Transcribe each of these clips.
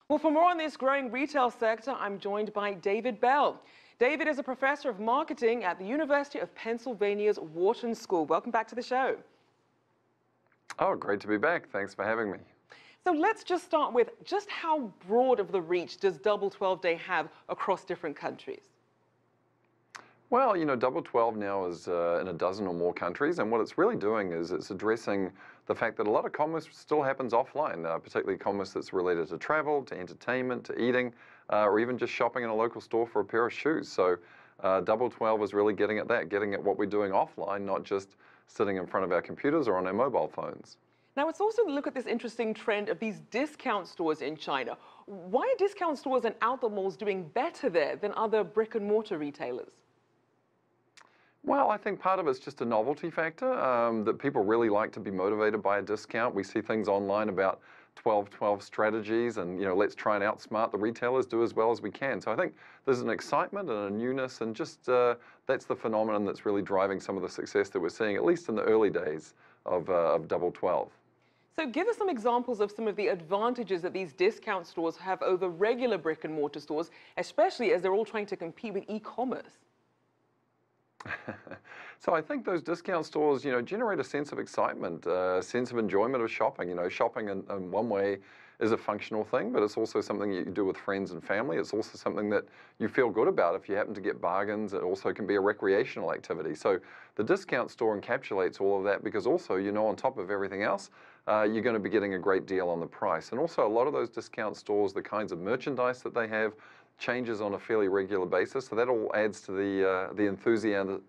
Well, for more on this growing retail sector, I'm joined by David Bell. David is a professor of marketing at the University of Pennsylvania's Wharton School. Welcome back to the show. Oh, great to be back. Thanks for having me. So let's just start with just how broad of the reach does Double 12 Day have across different countries? Well, Double 12 now is in a dozen or more countries, and what it's really doing is it's addressing the fact that a lot of commerce still happens offline, particularly commerce that's related to travel, to entertainment, to eating, or even just shopping in a local store for a pair of shoes. So Double 12 is really getting at that, getting at what we're doing offline, not just sitting in front of our computers or on our mobile phones. Now, let's also look at this interesting trend of these discount stores in China. Why are discount stores and outlet malls doing better there than other brick and mortar retailers? Well, I think part of it's just a novelty factor, that people really like to be motivated by a discount. We see things online about 12-12 strategies and, let's try and outsmart the retailers, do as well as we can. So I think there's an excitement and a newness, and just that's the phenomenon that's really driving some of the success that we're seeing, at least in the early days of Double 12. So give us some examples of some of the advantages that these discount stores have over regular brick and mortar stores, especially as they're all trying to compete with e-commerce. So I think those discount stores, generate a sense of excitement, a sense of enjoyment of shopping. Shopping in one way is a functional thing, but it's also something you do with friends and family. It's also something that you feel good about if you happen to get bargains. It also can be a recreational activity. So the discount store encapsulates all of that, because also, on top of everything else, you're going to be getting a great deal on the price. And also a lot of those discount stores, the kinds of merchandise that they have, changes on a fairly regular basis, so that all adds to the enthusiasm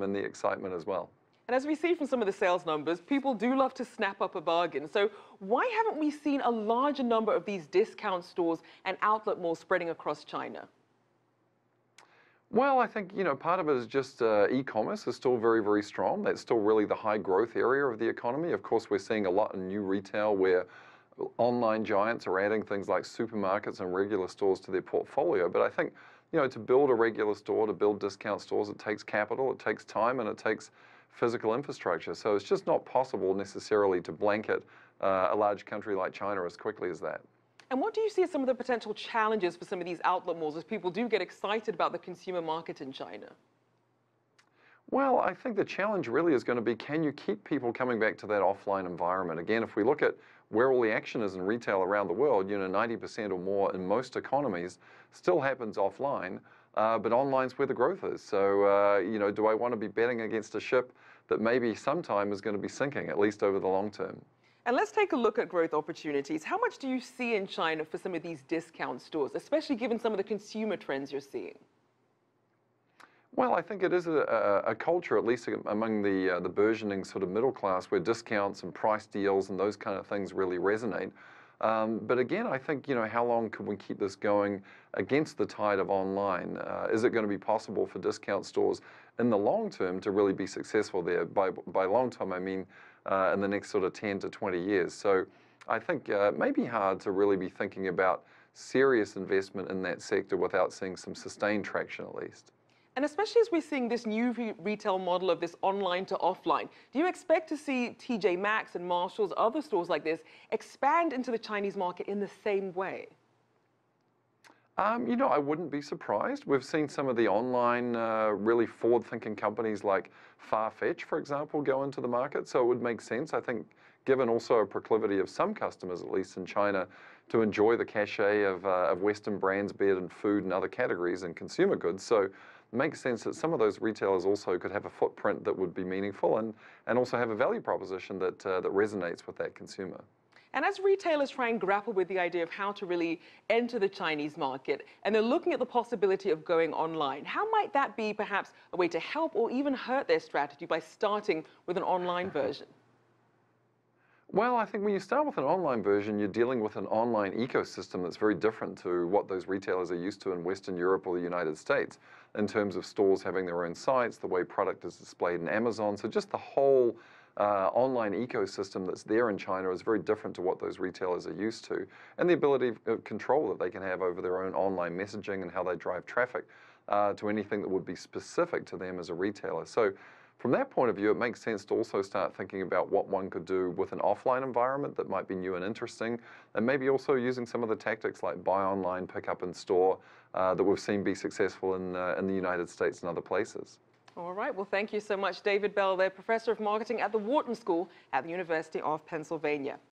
and the excitement as well. And as we see from some of the sales numbers, people do love to snap up a bargain. So why haven't we seen a larger number of these discount stores and outlet malls spreading across China? Well, I think, part of it is just e-commerce is still very, very strong. That's still really the high growth area of the economy. Of course, we're seeing a lot in new retail where online giants are adding things like supermarkets and regular stores to their portfolio. But I think, to build a regular store, to build discount stores, it takes capital, it takes time, and it takes physical infrastructure. So it's just not possible necessarily to blanket a large country like China as quickly as that. And what do you see as some of the potential challenges for some of these outlet malls as people do get excited about the consumer market in China? Well, I think the challenge really is going to be, can you keep people coming back to that offline environment? Again, if we look at where all the action is in retail around the world, 90% or more in most economies still happens offline, but online's where the growth is. So, do I want to be betting against a ship that maybe sometime is going to be sinking, at least over the long term? And let's take a look at growth opportunities. How much do you see in China for some of these discount stores, especially given some of the consumer trends you're seeing? Well, I think it is a culture, at least among the burgeoning sort of middle class, where discounts and price deals and those kind of things really resonate. But again, I think, how long can we keep this going against the tide of online? Is it going to be possible for discount stores in the long term to really be successful there? By long term, I mean in the next sort of 10 to 20 years. So I think it may be hard to really be thinking about serious investment in that sector without seeing some sustained traction at least. And especially as we're seeing this new retail model of this online to offline, do you expect to see Maxx and Marshalls, other stores like this, expand into the Chinese market in the same way? I wouldn't be surprised. We've seen some of the online, really forward-thinking companies like Farfetch, for example, go into the market. So it would make sense, I think, given also a proclivity of some customers, at least in China, to enjoy the cachet of Western brands, be it in food and other categories and consumer goods. So it makes sense that some of those retailers also could have a footprint that would be meaningful and also have a value proposition that resonates with that consumer. And as retailers try and grapple with the idea of how to really enter the Chinese market, and they're looking at the possibility of going online, how might that be perhaps a way to help or even hurt their strategy by starting with an online version? Well, I think when you start with an online version, you're dealing with an online ecosystem that's very different to what those retailers are used to in Western Europe or the United States, in terms of stores having their own sites, the way product is displayed in Amazon. So just the whole online ecosystem that's there in China is very different to what those retailers are used to, and the ability of control that they can have over their own online messaging and how they drive traffic to anything that would be specific to them as a retailer. So from that point of view, it makes sense to also start thinking about what one could do with an offline environment that might be new and interesting, and maybe also using some of the tactics like buy online, pick up in store that we've seen be successful in the United States and other places. All right. Well, thank you so much, David Bell, there, Professor of Marketing at the Wharton School at the University of Pennsylvania.